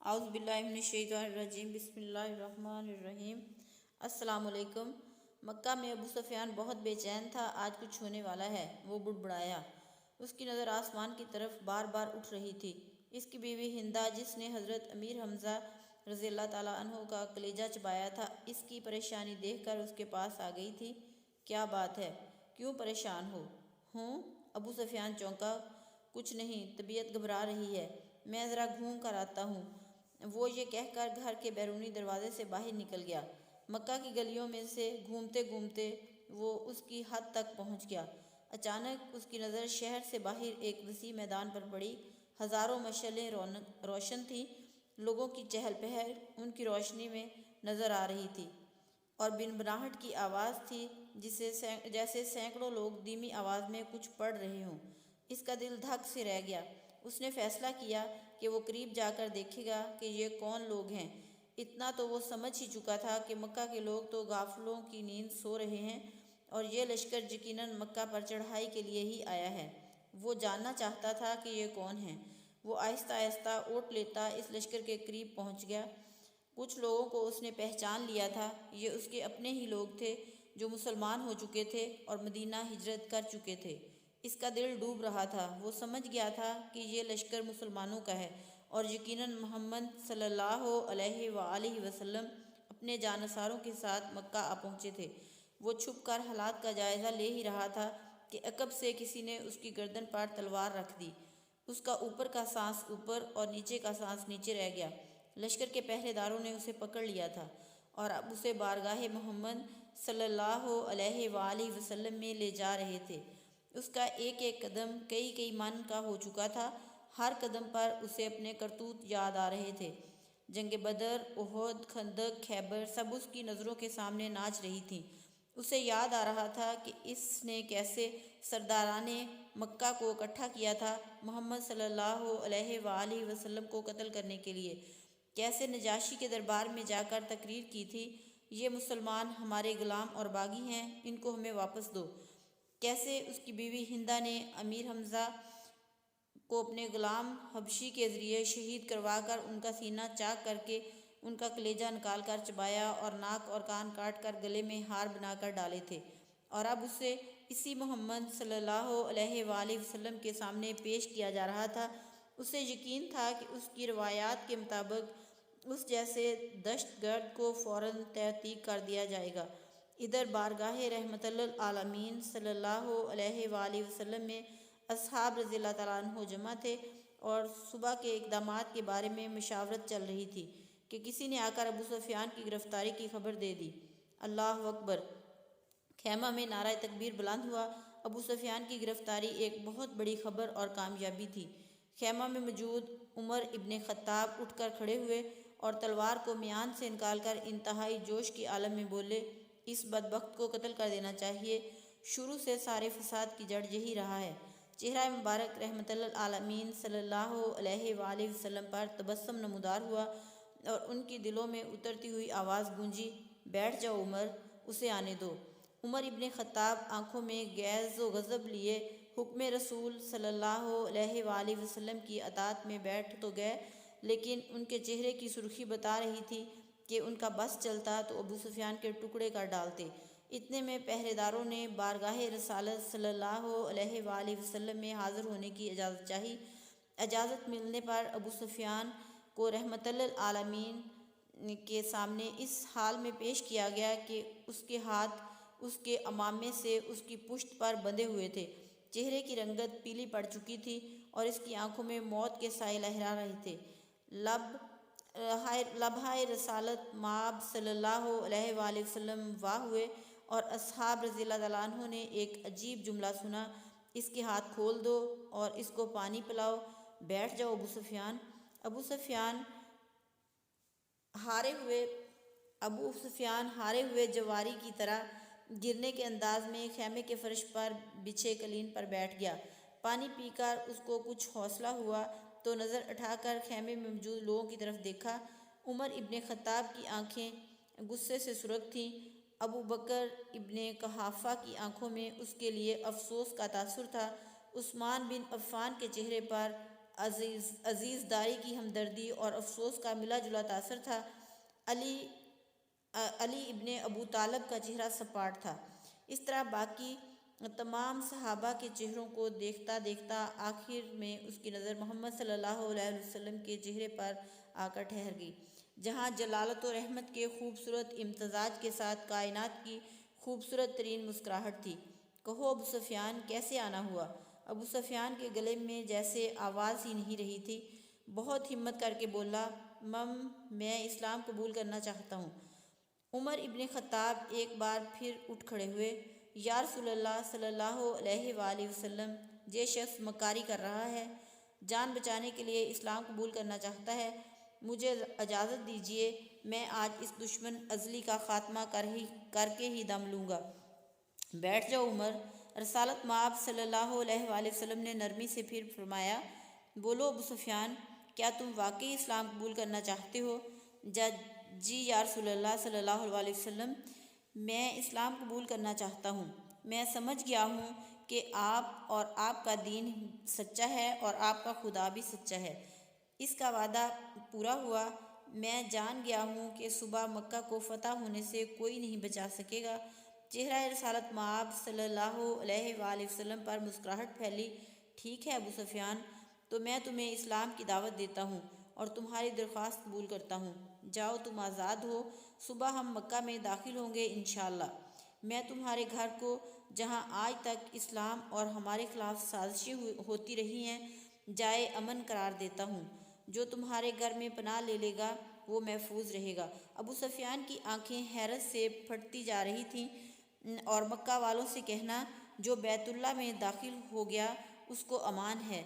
اعوذ باللہ من الشیطان الرجیم، بسم اللہ الرحمن الرحیم۔ السلام علیکم۔ مکہ میں ابو سفیان بہت بے چین تھا، آج کچھ ہونے والا ہے۔ وہ بڑبڑایا، اس کی نظر آسمان کی طرف بار بار اٹھ رہی تھی۔ اس کی بیوی ہندہ، جس نے حضرت امیر حمزہ رضی اللہ تعالیٰ عنہ کا کلیجہ چبایا تھا، اس کی پریشانی دیکھ کر اس کے پاس آ گئی تھی۔ کیا بات ہے؟ کیوں پریشان ہو؟ ہوں؟ ابو سفیان چونکا۔ کچھ نہیں، طبیعت گھبرا رہی ہے، میں ذرا گھوم کر آتا ہوں۔ وہ یہ کہہ کر گھر کے بیرونی دروازے سے باہر نکل گیا۔ مکہ کی گلیوں میں سے گھومتے گھومتے وہ اس کی حد تک پہنچ گیا۔ اچانک اس کی نظر شہر سے باہر ایک وسیع میدان پر پڑی۔ ہزاروں مشعلیں روشن تھیں، لوگوں کی چہل پہل ان کی روشنی میں نظر آ رہی تھی، اور بنبناہٹ کی آواز تھی جیسے سینکڑوں لوگ دھیمی آواز میں کچھ پڑھ رہے ہوں۔ اس کا دل دھک سے رہ گیا۔ اس نے فیصلہ کیا کہ وہ قریب جا کر دیکھے گا کہ یہ کون لوگ ہیں۔ اتنا تو وہ سمجھ ہی چکا تھا کہ مکہ کے لوگ تو غافلوں کی نیند سو رہے ہیں، اور یہ لشکر یقیناً مکہ پر چڑھائی کے لیے ہی آیا ہے۔ وہ جاننا چاہتا تھا کہ یہ کون ہیں۔ وہ آہستہ آہستہ اوٹ لیتا اس لشکر کے قریب پہنچ گیا۔ کچھ لوگوں کو اس نے پہچان لیا تھا، یہ اس کے اپنے ہی لوگ تھے جو مسلمان ہو چکے تھے اور مدینہ ہجرت کر چکے تھے۔ اس کا دل ڈوب رہا تھا۔ وہ سمجھ گیا تھا کہ یہ لشکر مسلمانوں کا ہے، اور یقیناً محمد صلی اللہ علیہ وآلہ وسلم اپنے جانصاروں کے ساتھ مکہ آ پہنچے تھے۔ وہ چھپ کر حالات کا جائزہ لے ہی رہا تھا کہ عقب سے کسی نے اس کی گردن پر تلوار رکھ دی۔ اس کا اوپر کا سانس اوپر اور نیچے کا سانس نیچے رہ گیا۔ لشکر کے پہرے داروں نے اسے پکڑ لیا تھا، اور اب اسے بارگاہ محمد صلی اللہ علیہ وآلہ وسلم میں لے جا رہے تھے۔ اس کا ایک ایک قدم کئی من کا ہو چکا تھا۔ ہر قدم پر اسے اپنے کرتوت یاد آ رہے تھے۔ جنگ بدر، احد، خندق، خیبر سب اس کی نظروں کے سامنے ناچ رہی تھیں۔ اسے یاد آ رہا تھا کہ اس نے کیسے سرداران مکہ کو اکٹھا کیا تھا محمد صلی اللہ علیہ وآلہ وسلم کو قتل کرنے کے لیے، کیسے نجاشی کے دربار میں جا کر تقریر کی تھی، یہ مسلمان ہمارے غلام اور باغی ہیں، ان کو ہمیں واپس دو۔ کیسے اس کی بیوی ہندہ نے امیر حمزہ کو اپنے غلام حبشی کے ذریعے شہید کروا کر ان کا سینہ چاک کر کے ان کا کلیجہ نکال کر چبایا، اور ناک اور کان کاٹ کر گلے میں ہار بنا کر ڈالے تھے، اور اب اسے اسی محمد صلی اللہ علیہ وآلہ وسلم کے سامنے پیش کیا جا رہا تھا۔ اسے یقین تھا کہ اس کی روایات کے مطابق اس جیسے دہشت گرد کو فوراً تعطیق کر دیا جائے گا۔ ادھر بارگاہ رحمت للعالمین صلی اللہ علیہ وآلہ وسلم میں اصحاب رضی اللہ تعالیٰ عنہ جمع تھے، اور صبح کے اقدامات کے بارے میں مشاورت چل رہی تھی کہ کسی نے آ کر ابو سفیان کی گرفتاری کی خبر دے دی۔ اللہ اکبر! خیمہ میں نعرہ تکبیر بلند ہوا۔ ابو سفیان کی گرفتاری ایک بہت بڑی خبر اور کامیابی تھی۔ خیمہ میں موجود عمر ابن خطاب اٹھ کر کھڑے ہوئے اور تلوار کو میان سے نکال کر انتہائی جوش کی عالم میں بولے، اس بدبخت کو قتل کر دینا چاہیے۔ شروع سے سارے فساد کی جڑ یہی رہا ہے۔ چہرہ مبارک رحمت للعالمین صلی اللہ علیہ وآلہ وسلم پر تبسم نمودار ہوا، اور ان کی دلوں میں اترتی ہوئی آواز گونجی، بیٹھ جاؤ عمر، اسے آنے دو۔ عمر ابن خطاب آنکھوں میں غیظ و غضب لیے حکم رسول صلی اللہ علیہ وآلہ وسلم کی اطاعت میں بیٹھ تو گئے، لیکن ان کے چہرے کی سرخی بتا رہی تھی کہ ان کا بس چلتا تو ابو سفیان کے ٹکڑے کر ڈالتے۔ اتنے میں پہرے داروں نے بارگاہ رسالت صلی اللہ علیہ وآلہ وسلم میں حاضر ہونے کی اجازت چاہی۔ اجازت ملنے پر ابو سفیان کو رحمت للعالمین کے سامنے اس حال میں پیش کیا گیا کہ اس کے ہاتھ اس کے عمامے سے اس کی پشت پر بندھے ہوئے تھے۔ چہرے کی رنگت پیلی پڑ چکی تھی، اور اس کی آنکھوں میں موت کے سائے لہرا رہے تھے۔ لبہائے رسالت مآب صلی اللہ علیہ وآلہ وسلم واہ ہوئے، اور اصحاب رضی اللہ تعالیٰ عنہ نے ایک عجیب جملہ سنا، اس کے ہاتھ کھول دو اور اس کو پانی پلاؤ، بیٹھ جاؤ ابو سفیان۔ ابو سفیان ہارے ہوئے جواری کی طرح گرنے کے انداز میں خیمے کے فرش پر بچھے قلین پر بیٹھ گیا۔ پانی پی کر اس کو کچھ حوصلہ ہوا تو نظر اٹھا کر خیمے میں موجود لوگوں کی طرف دیکھا۔ عمر ابن خطاب کی آنکھیں غصے سے سرخ تھیں۔ ابو بکر ابن قحافہ کی آنکھوں میں اس کے لیے افسوس کا تاثر تھا۔ عثمان بن عفان کے چہرے پر عزیز داری کی ہمدردی اور افسوس کا ملا جلا تاثر تھا۔ علی علی ابن ابو طالب کا چہرہ سپاٹ تھا۔ اس طرح باقی تمام صحابہ کے چہروں کو دیکھتا دیکھتا آخر میں اس کی نظر محمد صلی اللہ علیہ وسلم کے چہرے پر آ کر ٹھہر گئی، جہاں جلالت و رحمت کے خوبصورت امتزاج کے ساتھ کائنات کی خوبصورت ترین مسکراہٹ تھی۔ کہو ابو سفیان، کیسے آنا ہوا؟ ابو سفیان کے گلے میں جیسے آواز ہی نہیں رہی تھی۔ بہت ہمت کر کے بولا، میں اسلام قبول کرنا چاہتا ہوں۔ عمر ابن خطاب ایک بار پھر اٹھ کھڑے ہوئے۔ یا رسول اللہ صلی اللہ علیہ وآلہ وسلم، یہ شخص مکاری کر رہا ہے، جان بچانے کے لیے اسلام قبول کرنا چاہتا ہے۔ مجھے اجازت دیجیے، میں آج اس دشمن ازلی کا خاتمہ کر کے ہی دم لوں گا۔ بیٹھ جاؤ عمر۔ رسالت مآب صلی اللہ علیہ وآلہ وسلم نے نرمی سے پھر فرمایا، بولو ابو سفیان، کیا تم واقعی اسلام قبول کرنا چاہتے ہو؟ جی یا رسول اللہ صلی اللہ علیہ وسلم، میں اسلام قبول کرنا چاہتا ہوں۔ میں سمجھ گیا ہوں کہ آپ اور آپ کا دین سچا ہے اور آپ کا خدا بھی سچا ہے۔ اس کا وعدہ پورا ہوا۔ میں جان گیا ہوں کہ صبح مکہ کو فتح ہونے سے کوئی نہیں بچا سکے گا۔ چہرہ رسالت مآب صلی اللہ علیہ وآلہ وسلم پر مسکراہٹ پھیلی۔ ٹھیک ہے ابو سفیان، تو میں تمہیں اسلام کی دعوت دیتا ہوں اور تمہاری درخواست قبول کرتا ہوں۔ جاؤ، تم آزاد ہو۔ صبح ہم مکہ میں داخل ہوں گے انشاءاللہ۔ میں تمہارے گھر کو، جہاں آج تک اسلام اور ہمارے خلاف سازشیں ہوتی رہی ہیں، جائے امن قرار دیتا ہوں۔ جو تمہارے گھر میں پناہ لے لے گا وہ محفوظ رہے گا۔ ابو سفیان کی آنکھیں حیرت سے پھٹتی جا رہی تھیں۔ اور مکہ والوں سے کہنا، جو بیت اللہ میں داخل ہو گیا اس کو امان ہے،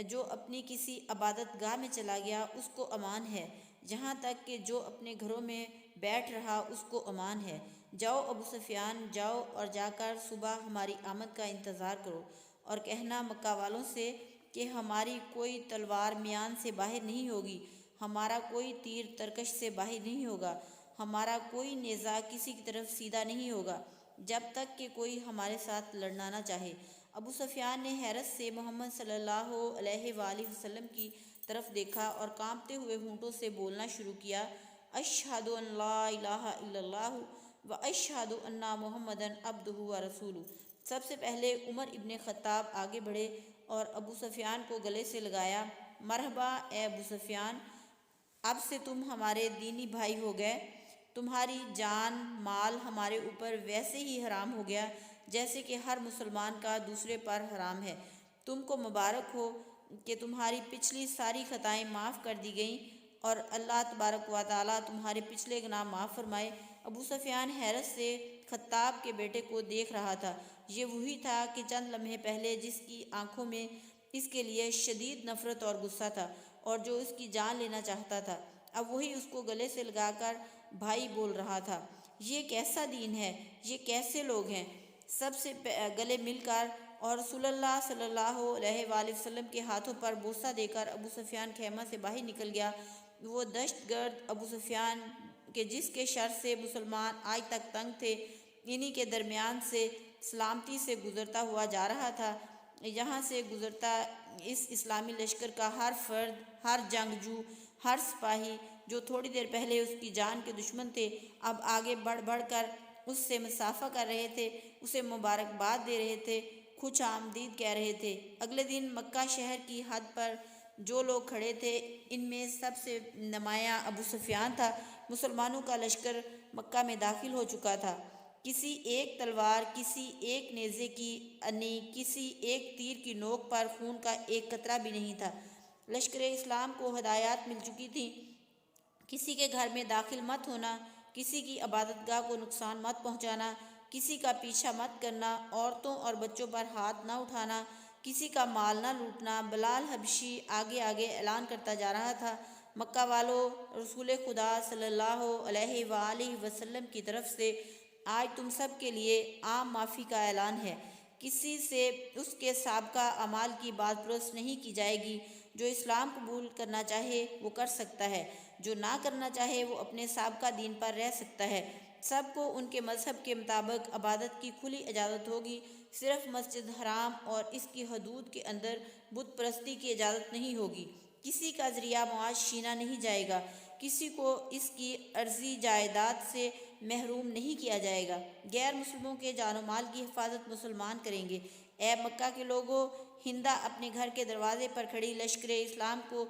جو اپنی کسی عبادت گاہ میں چلا گیا اس کو امان ہے، یہاں تک کہ جو اپنے گھروں میں بیٹھ رہا اس کو امان ہے۔ جاؤ ابو سفیان، جاؤ اور جا کر صبح ہماری آمد کا انتظار کرو، اور کہنا مکہ والوں سے کہ ہماری کوئی تلوار میان سے باہر نہیں ہوگی، ہمارا کوئی تیر ترکش سے باہر نہیں ہوگا، ہمارا کوئی نیزہ کسی کی طرف سیدھا نہیں ہوگا، جب تک کہ کوئی ہمارے ساتھ لڑنا نہ چاہے۔ ابو سفیان نے حیرت سے محمد صلی اللہ علیہ وآلہ وسلم کی طرف دیکھا اور کانپتے ہوئے ہونٹوں سے بولنا شروع کیا، اشہد ان لا الہ الا اللہ و اشہد ان محمدً عبدہ و رسولہ۔ سب سے پہلے عمر ابن خطاب آگے بڑھے اور ابو سفیان کو گلے سے لگایا۔ مرحبا اے ابو سفیان، اب سے تم ہمارے دینی بھائی ہو گئے۔ تمہاری جان مال ہمارے اوپر ویسے ہی حرام ہو گیا جیسے کہ ہر مسلمان کا دوسرے پر حرام ہے۔ تم کو مبارک ہو کہ تمہاری پچھلی ساری خطائیں معاف کر دی گئیں اور اللہ تبارک و تعالیٰ تمہارے پچھلے گناہ معاف فرمائے۔ ابو سفیان حیرت سے خطاب کے بیٹے کو دیکھ رہا تھا۔ یہ وہی تھا کہ چند لمحے پہلے جس کی آنکھوں میں اس کے لیے شدید نفرت اور غصہ تھا اور جو اس کی جان لینا چاہتا تھا، اب وہی اس کو گلے سے لگا کر بھائی بول رہا تھا۔ یہ کیسا دین ہے؟ یہ کیسے لوگ ہیں؟ سب سے گلے مل کر اور رسول اللہ صلی اللہ علیہ وآلہ وسلم کے ہاتھوں پر بوسہ دے کر ابو سفیان خیمہ سے باہر نکل گیا۔ وہ دہشت گرد ابو سفیان کہ جس کے شر سے مسلمان آج تک تنگ تھے، انہی کے درمیان سے سلامتی سے گزرتا ہوا جا رہا تھا۔ یہاں سے گزرتا اس اسلامی لشکر کا ہر فرد، ہر جنگجو، ہر سپاہی جو تھوڑی دیر پہلے اس کی جان کے دشمن تھے، اب آگے بڑھ بڑھ کر اس سے مصافحہ کر رہے تھے، اسے مبارکباد دے رہے تھے، خوش آمدید کہہ رہے تھے۔ اگلے دن مکہ شہر کی حد پر جو لوگ کھڑے تھے، ان میں سب سے نمایاں ابو سفیان تھا۔ مسلمانوں کا لشکر مکہ میں داخل ہو چکا تھا۔ کسی ایک تلوار، کسی ایک نیزے کی انی، کسی ایک تیر کی نوک پر خون کا ایک قطرہ بھی نہیں تھا۔ لشکر اسلام کو ہدایات مل چکی تھیں، کسی کے گھر میں داخل مت ہونا، کسی کی عبادت گاہ کو نقصان مت پہنچانا، کسی کا پیچھا مت کرنا، عورتوں اور بچوں پر ہاتھ نہ اٹھانا، کسی کا مال نہ لوٹنا۔ بلال حبشی آگے آگے اعلان کرتا جا رہا تھا، مکہ والو، رسول خدا صلی اللہ علیہ وآلہ وسلم کی طرف سے آج تم سب کے لیے عام معافی کا اعلان ہے۔ کسی سے اس کے سابقہ اعمال کی بات پرس نہیں کی جائے گی۔ جو اسلام قبول کرنا چاہے وہ کر سکتا ہے، جو نہ کرنا چاہے وہ اپنے سابقہ دین پر رہ سکتا ہے۔ سب کو ان کے مذہب کے مطابق عبادت کی کھلی اجازت ہوگی، صرف مسجد حرام اور اس کی حدود کے اندر بت پرستی کی اجازت نہیں ہوگی۔ کسی کا ذریعہ معاش چھینا نہیں جائے گا، کسی کو اس کی عرضی جائیداد سے محروم نہیں کیا جائے گا۔ غیر مسلموں کے جان و مال کی حفاظت مسلمان کریں گے۔ اے مکہ کے لوگوں، ہندا اپنے گھر کے دروازے پر کھڑی لشکر اسلام کو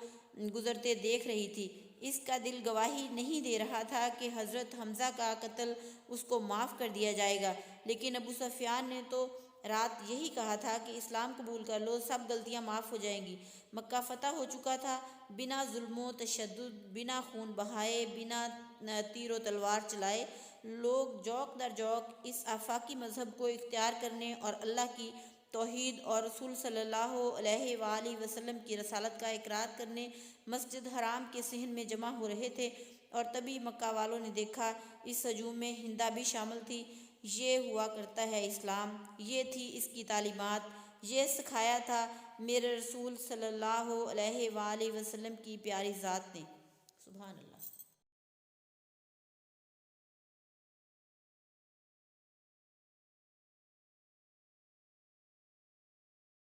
گزرتے دیکھ رہی تھی۔ اس کا دل گواہی نہیں دے رہا تھا کہ حضرت حمزہ کا قتل اس کو معاف کر دیا جائے گا، لیکن ابو سفیان نے تو رات یہی کہا تھا کہ اسلام قبول کر لو، سب غلطیاں معاف ہو جائیں گی۔ مکہ فتح ہو چکا تھا، بنا ظلم و تشدد، بنا خون بہائے، بنا تیر و تلوار چلائے، لوگ جوق در جوق اس آفاقی مذہب کو اختیار کرنے اور اللہ کی توحید اور رسول صلی اللہ علیہ وآلہ وسلم کی رسالت کا اقرار کرنے مسجد حرام کے صحن میں جمع ہو رہے تھے، اور تبھی مکہ والوں نے دیکھا اس ہجوم میں ہندا بھی شامل تھی۔ یہ ہوا کرتا ہے اسلام، یہ تھی اس کی تعلیمات، یہ سکھایا تھا میرے رسول صلی اللہ علیہ وآلہ وسلم کی پیاری ذات نے۔ سبحان اللہ۔